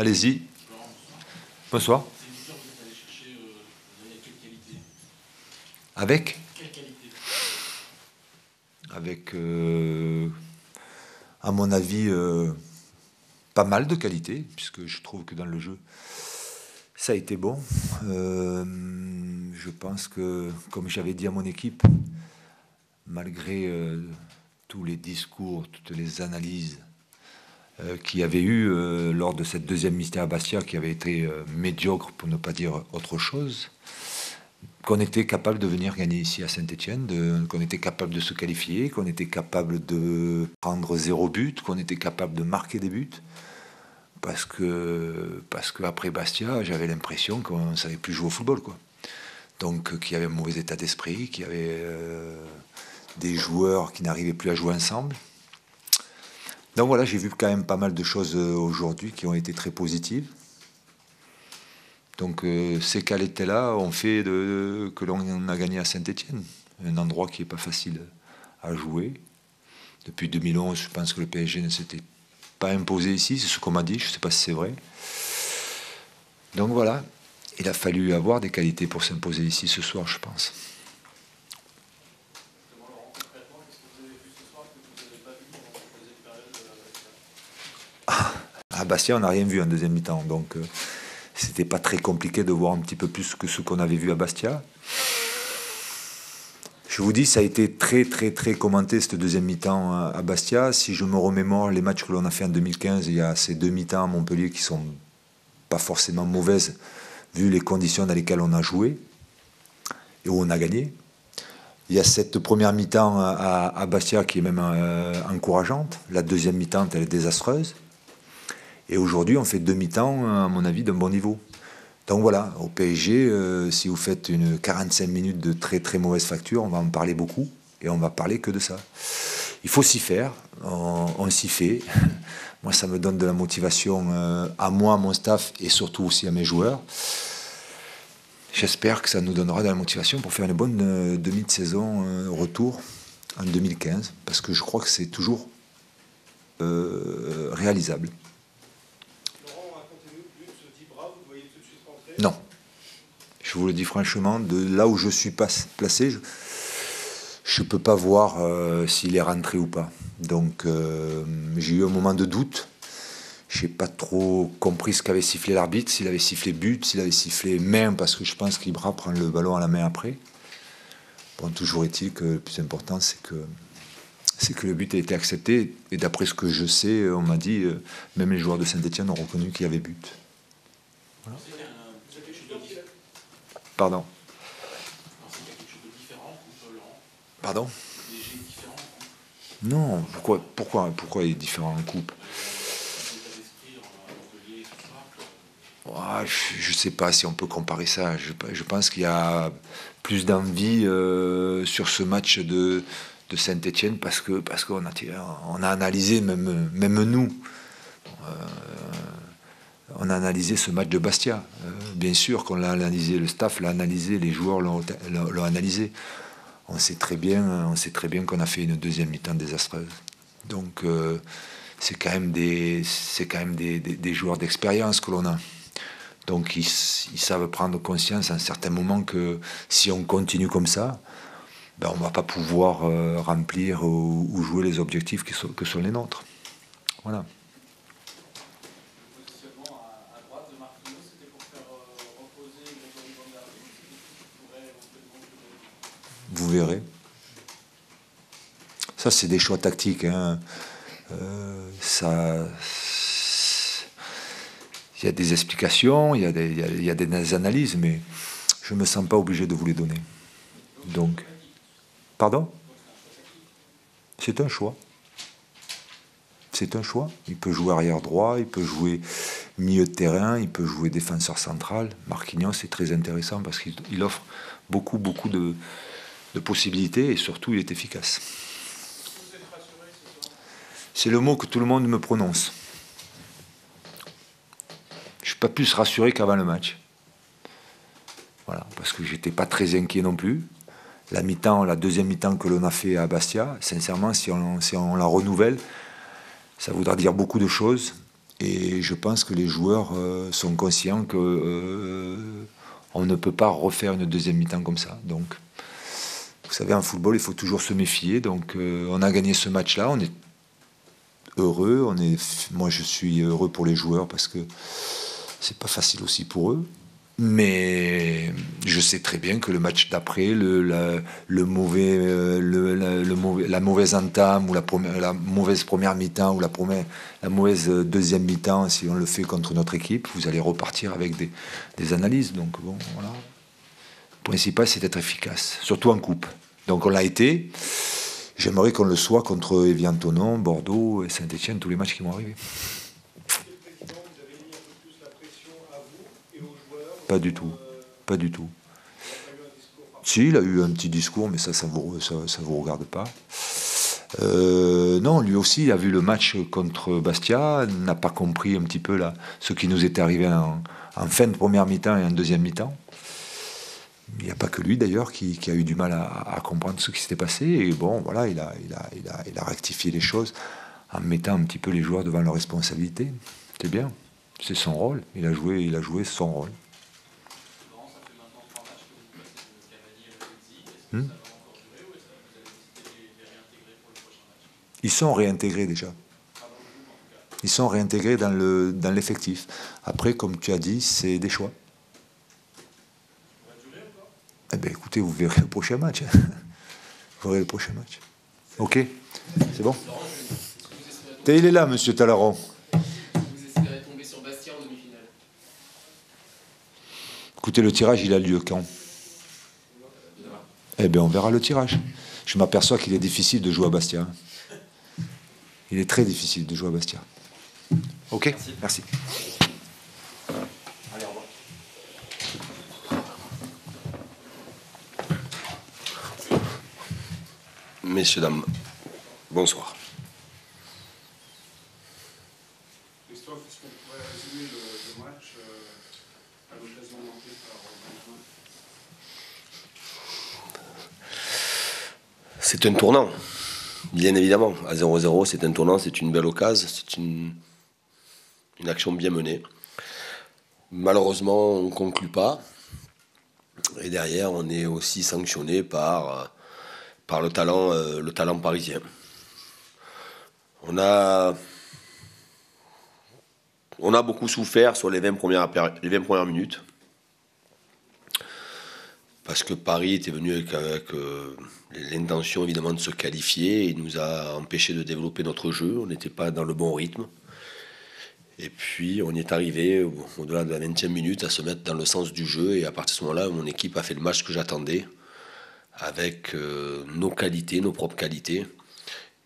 Allez-y. Bonsoir. Avec Avec, à mon avis, pas mal de qualité, puisque je trouve que dans le jeu, ça a été bon. Je pense que, comme j'avais dit à mon équipe, malgré tous les discours, toutes les analyses qu'il y avait eu lors de cette deuxième mystère à Bastia, qui avait été médiocre pour ne pas dire autre chose, qu'on était capable de venir gagner ici à Saint-Étienne, qu'on était capable de se qualifier, qu'on était capable de prendre 0 but, qu'on était capable de marquer des buts, parce que après Bastia, j'avais l'impression qu'on ne savait plus jouer au football, quoi. Donc qu'il y avait un mauvais état d'esprit, qu'il y avait des joueurs qui n'arrivaient plus à jouer ensemble. Donc voilà, j'ai vu quand même pas mal de choses aujourd'hui qui ont été très positives. Donc ces qualités-là ont fait que l'on a gagné à Saint-Étienne, un endroit qui n'est pas facile à jouer. Depuis 2011, je pense que le PSG ne s'était pas imposé ici, c'est ce qu'on m'a dit, je ne sais pas si c'est vrai. Donc voilà, il a fallu avoir des qualités pour s'imposer ici ce soir, je pense. À Bastia, on n'a rien vu en deuxième mi-temps, donc c'était pas très compliqué de voir un petit peu plus que ce qu'on avait vu à Bastia. Je vous dis, ça a été très très très commenté cette deuxième mi-temps à Bastia. Si je me remémore les matchs que l'on a fait en 2015, il y a ces 2 mi-temps à Montpellier qui sont pas forcément mauvaises vu les conditions dans lesquelles on a joué et où on a gagné. Il y a cette première mi-temps à Bastia qui est même encourageante. La deuxième mi-temps, elle est désastreuse. Et aujourd'hui, on fait 2 mi-temps, à mon avis, d'un bon niveau. Donc voilà, au PSG, si vous faites une 45 minutes de très très mauvaise facture, on va en parler beaucoup. Et on va parler que de ça. Il faut s'y faire, on s'y fait. Moi, ça me donne de la motivation à moi, à mon staff et surtout aussi à mes joueurs. J'espère que ça nous donnera de la motivation pour faire une bonne demi de saison retour en 2015, parce que je crois que c'est toujours réalisable. Laurent, racontez-nous le but, ce 10 bras, vous voyez tout de suite rentrer ? Non. Je vous le dis franchement, de là où je suis placé, je ne peux pas voir s'il est rentré ou pas. Donc j'ai eu un moment de doute. Je n'ai pas trop compris ce qu'avait sifflé l'arbitre, s'il avait sifflé but, s'il avait sifflé main, parce que je pense qu'Ibra prend le ballon à la main après. Bon, toujours est-il que le plus important, c'est que le but a été accepté. Et d'après ce que je sais, on m'a dit, même les joueurs de Saint-Étienne ont reconnu qu'il y avait but. Voilà. Pardon. Pardon ? Non, pourquoi il est différent en coupe ? Je ne sais pas si on peut comparer ça. Je pense qu'il y a plus d'envie sur ce match de Saint-Étienne parce qu'on a analysé, même nous, on a analysé ce match de Bastia. Bien sûr qu'on l'a analysé, le staff l'a analysé, les joueurs l'ont analysé. On sait très bien qu'on a fait une deuxième mi-temps désastreuse. Donc c'est quand même des joueurs d'expérience que l'on a. Donc ils savent prendre conscience à un certain moment que si on continue comme ça, on ne va pas pouvoir remplir ou jouer les objectifs que sont les nôtres. Voilà. Le positionnement à droite de Marquinhos, c'était pour faire reposer Grégory Van Der Leyen, qui pourrait éventuellement... Vous verrez. Ça, c'est des choix tactiques. Hein. Il y a des explications, il y a des analyses, mais je ne me sens pas obligé de vous les donner. Donc, pardon ? C'est un choix. C'est un choix. Il peut jouer arrière droit, il peut jouer milieu de terrain, il peut jouer défenseur central. Marquinhos, c'est très intéressant parce qu'il offre beaucoup de possibilités et surtout, il est efficace. C'est le mot que tout le monde me prononce. Je ne suis pas plus rassuré qu'avant le match. Voilà, parce que j'étais pas très inquiet non plus. La deuxième mi-temps que l'on a fait à Bastia, sincèrement, si on la renouvelle, ça voudra dire beaucoup de choses. Et je pense que les joueurs sont conscients que on ne peut pas refaire une deuxième mi-temps comme ça. Donc, vous savez, en football, il faut toujours se méfier. Donc, on a gagné ce match-là. On est heureux. Moi, je suis heureux pour les joueurs parce que c'est pas facile aussi pour eux. Mais je sais très bien que le match d'après, la mauvaise entame ou la mauvaise première mi-temps ou la mauvaise deuxième mi-temps, si on le fait contre notre équipe, vous allez repartir avec des analyses. Donc bon, voilà. Le principal, c'est d'être efficace, surtout en coupe. Donc on l'a été. J'aimerais qu'on le soit contre Evian-Tonon, Bordeaux et Saint-Etienne, tous les matchs qui vont arriver. Pas du tout. Pas du tout. Si, il a eu un petit discours, mais ça vous regarde pas. Non, lui aussi il a vu le match contre Bastia, n'a pas compris un petit peu là, ce qui nous était arrivé en fin de première mi-temps et en deuxième mi-temps. Il n'y a pas que lui d'ailleurs qui a eu du mal à comprendre ce qui s'était passé. Et bon, voilà, il a rectifié les choses en mettant un petit peu les joueurs devant leurs responsabilités. C'est bien, c'est son rôle. Il a joué son rôle. Ils sont réintégrés déjà. Ils sont réintégrés dans l'effectif. Après, comme tu as dit, c'est des choix. Eh bien, écoutez, vous verrez le prochain match. Vous verrez le prochain match. Ok, c'est bon. Il est là, monsieur Talaron. Vous espérez tomber sur Bastia en demi-finale? Écoutez, le tirage, il a lieu quand? Eh bien, on verra le tirage. Je m'aperçois qu'il est difficile de jouer à Bastia. Il est très difficile de jouer à Bastia. Ok, merci. Allez, au revoir. Messieurs, dames, bonsoir. Christophe, est-ce qu'on pourrait résumer le match à l'occasion manquée par Benjamin? C'est un tournant, bien évidemment. À 0-0, c'est un tournant, c'est une belle occasion, c'est une action bien menée. Malheureusement, on ne conclut pas. Et derrière, on est aussi sanctionné par le talent parisien. On a beaucoup souffert sur les 20 premières minutes. Parce que Paris était venu avec l'intention évidemment de se qualifier. Il nous a empêché de développer notre jeu. On n'était pas dans le bon rythme. Et puis on y est arrivé au-delà de la 20e minute à se mettre dans le sens du jeu. Et à partir de ce moment-là, mon équipe a fait le match que j'attendais, avec nos qualités, nos propres qualités.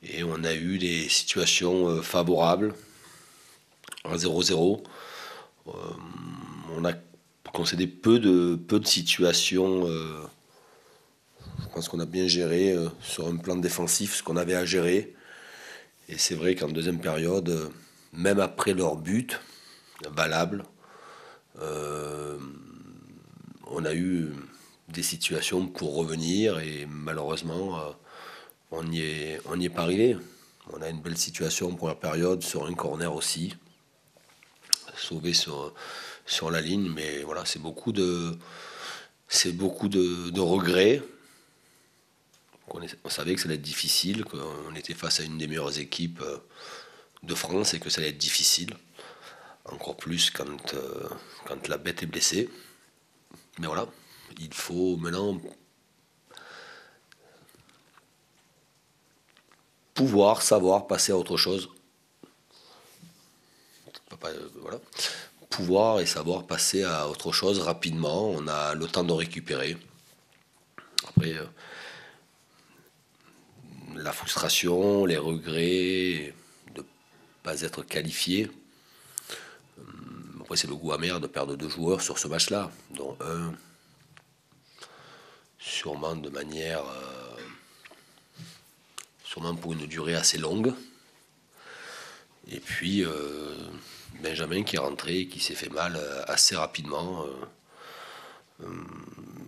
Et on a eu des situations favorables à 0-0. On a concédé peu de situations. Je pense qu'on a bien géré sur un plan défensif ce qu'on avait à gérer. Et c'est vrai qu'en deuxième période, même après leur but valable, on a eu des situations pour revenir et malheureusement, on n'y est pas arrivé. On a une belle situation en première période sur un corner aussi, sauvé sur la ligne, mais voilà, c'est beaucoup de regrets. On savait que ça allait être difficile, qu'on était face à une des meilleures équipes de France et que ça allait être difficile. Encore plus quand la bête est blessée. Mais voilà, il faut maintenant pouvoir savoir passer à autre chose. Voilà. Pouvoir et savoir passer à autre chose rapidement. On a le temps de récupérer. Après, la frustration, les regrets de ne pas être qualifié. Après, c'est le goût amer de perdre 2 joueurs sur ce match-là, dont un sûrement de manière... sûrement pour une durée assez longue. Et puis Benjamin qui est rentré et qui s'est fait mal assez rapidement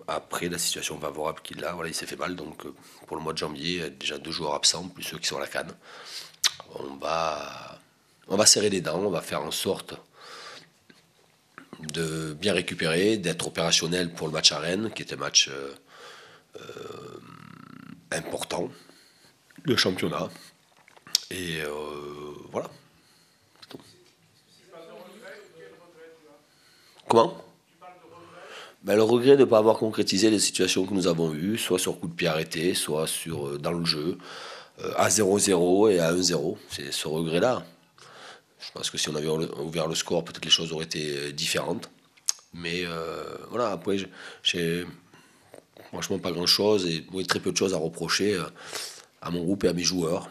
après la situation favorable qu'il a. Voilà, il s'est fait mal, donc pour le mois de janvier, déjà 2 joueurs absents, plus ceux qui sont à la CAN. On va on va serrer les dents, on va faire en sorte de bien récupérer, d'être opérationnel pour le match à Rennes, qui est un match important, le championnat. Et voilà. Comment? Ben, le regret de ne pas avoir concrétisé les situations que nous avons eues, soit sur coup de pied arrêté, soit dans le jeu, à 0-0 et à 1-0. C'est ce regret-là. Je pense que si on avait ouvert le score, peut-être les choses auraient été différentes. Mais voilà, après, j'ai franchement pas grand-chose et très peu de choses à reprocher à mon groupe et à mes joueurs.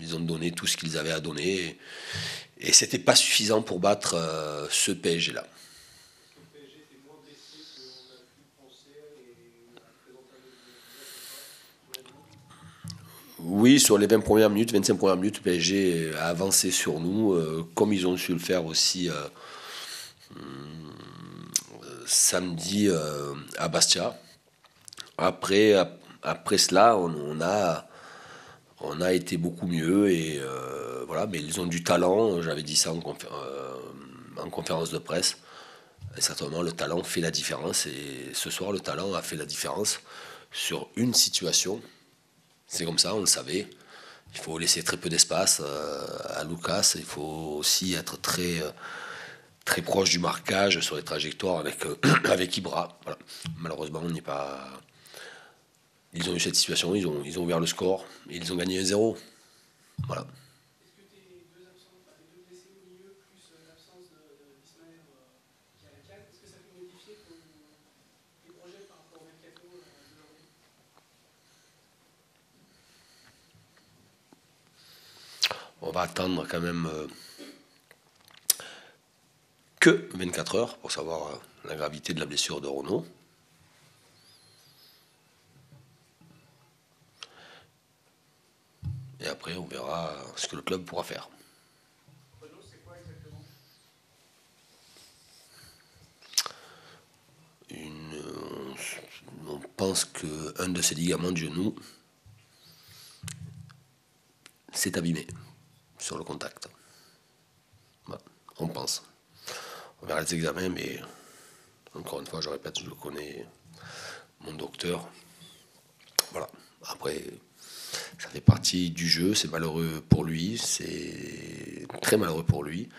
Ils ont donné tout ce qu'ils avaient à donner et c'était pas suffisant pour battre ce PSG-là. Oui, sur les 20 premières minutes, 25 premières minutes, le PSG a avancé sur nous, comme ils ont su le faire aussi samedi à Bastia. Après, après cela, on a été beaucoup mieux et voilà, mais ils ont du talent. J'avais dit ça en conférence de presse. Et certainement, le talent fait la différence et ce soir, le talent a fait la différence sur une situation. C'est comme ça, on le savait. Il faut laisser très peu d'espace à Lucas. Il faut aussi être très proche du marquage sur les trajectoires avec Ibra. Voilà. Malheureusement, on n'est pas. Ils ont eu cette situation, ils ont ouvert le score et ils ont gagné 1-0. Voilà. Est-ce que tes deux absents, enfin, tes deux blessés au milieu, plus l'absence d'Ismaël qui est à la canne, est-ce que ça peut modifier tes projets par rapport au mercato d'aujourd'hui? On va attendre quand même que 24 heures pour savoir la gravité de la blessure de Renaud. Et après, on verra ce que le club pourra faire. Renaud, c'est quoi exactement? On pense qu'un de ses ligaments de genou s'est abîmé sur le contact. Voilà, on pense. On verra les examens, mais encore une fois, je répète, je connais mon docteur. Voilà. Après, ça fait partie du jeu, c'est malheureux pour lui, c'est très malheureux pour lui.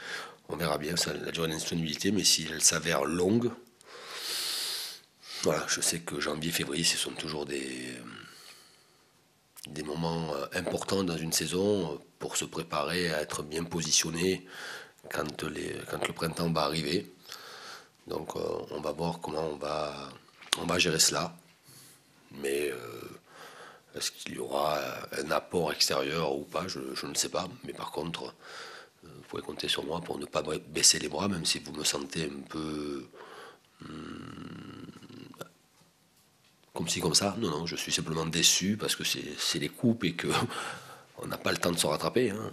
On verra bien la durée d'indisponibilité, mais si elle s'avère longue, voilà, je sais que janvier, février, ce sont toujours des moments importants dans une saison pour se préparer à être bien positionné quand le printemps va arriver. Donc on va voir comment on va gérer cela. Mais est-ce qu'il y aura un apport extérieur ou pas, je ne sais pas. Mais par contre, vous pouvez compter sur moi pour ne pas baisser les bras, même si vous me sentez un peu comme ci, comme ça. Non, non, je suis simplement déçu parce que c'est les coupes et que on n'a pas le temps de se rattraper. Hein.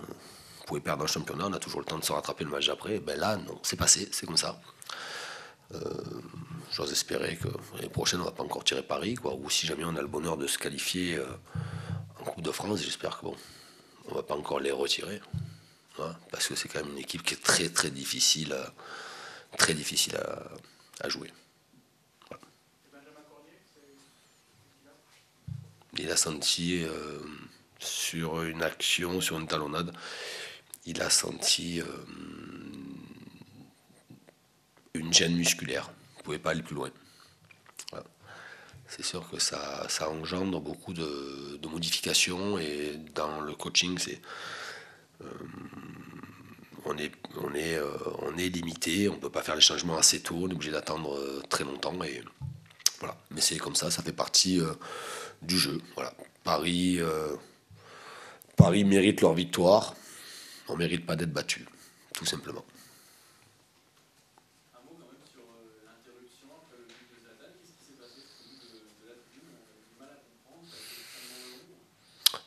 Vous pouvez perdre un championnat, on a toujours le temps de se rattraper le match d'après. Ben là, non, c'est passé, c'est comme ça. J'ose espérer que l'année prochaine, on ne va pas encore tirer Paris, quoi. Ou si jamais on a le bonheur de se qualifier en Coupe de France, j'espère que bon, on ne va pas encore les retirer. Hein, parce que c'est quand même une équipe qui est très difficile à jouer. Voilà. Il a senti sur une action, sur une talonnade, il a senti une gêne musculaire. Vous ne pouvez pas aller plus loin. Voilà. C'est sûr que ça engendre beaucoup de modifications et dans le coaching, on est limité, on ne peut pas faire les changements assez tôt, on est obligé d'attendre très longtemps et voilà. Mais c'est comme ça fait partie du jeu. Voilà. Paris mérite leur victoire, on ne mérite pas d'être battu, tout simplement. Un mot quand même sur l'interruption après le but de Zlatan. Qu'est-ce qui s'est passé de la tribune? On avait du mal à comprendre, ça a été extrêmement long.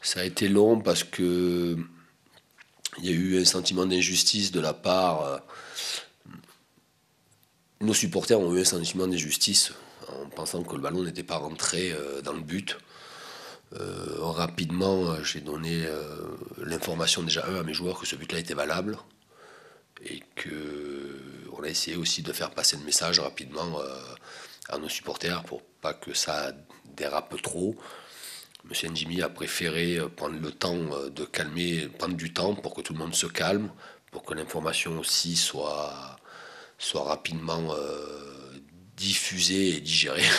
Ça a été long parce que il y a eu un sentiment d'injustice de la part. Nos supporters ont eu un sentiment d'injustice en pensant que le ballon n'était pas rentré dans le but. Rapidement, j'ai donné l'information déjà à mes joueurs que ce but-là était valable et qu'on a essayé aussi de faire passer le message rapidement à nos supporters pour pas que ça dérape trop. Monsieur Njimi a préféré prendre le temps de calmer, prendre du temps pour que tout le monde se calme, pour que l'information aussi soit rapidement diffusée et digérée.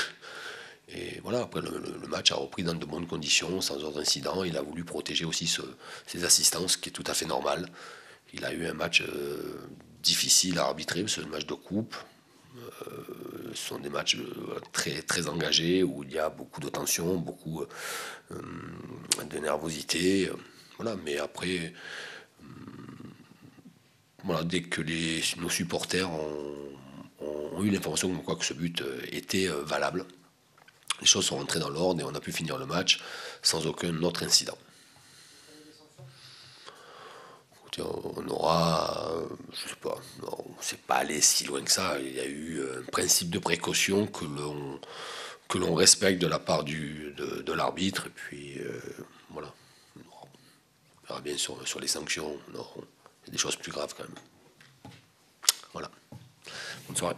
Et voilà, après le match a repris dans de bonnes conditions, sans autre incident. Il a voulu protéger aussi ses assistants, ce qui est tout à fait normal. Il a eu un match difficile à arbitrer, c'est un match de coupe. Ce sont des matchs très, très engagés où il y a beaucoup de tension, beaucoup de nervosité. Voilà, mais après, voilà, dès que nos supporters ont eu l'information comme quoi que ce but était valable, les choses sont rentrées dans l'ordre et on a pu finir le match sans aucun autre incident. Écoutez, on aura, je sais pas, non, c'est pas allé si loin que ça. Il y a eu un principe de précaution que l'on respecte de la part de l'arbitre. Et puis voilà, on verra bien sur les sanctions. Non, il y a des choses plus graves quand même. Voilà. Bonne soirée.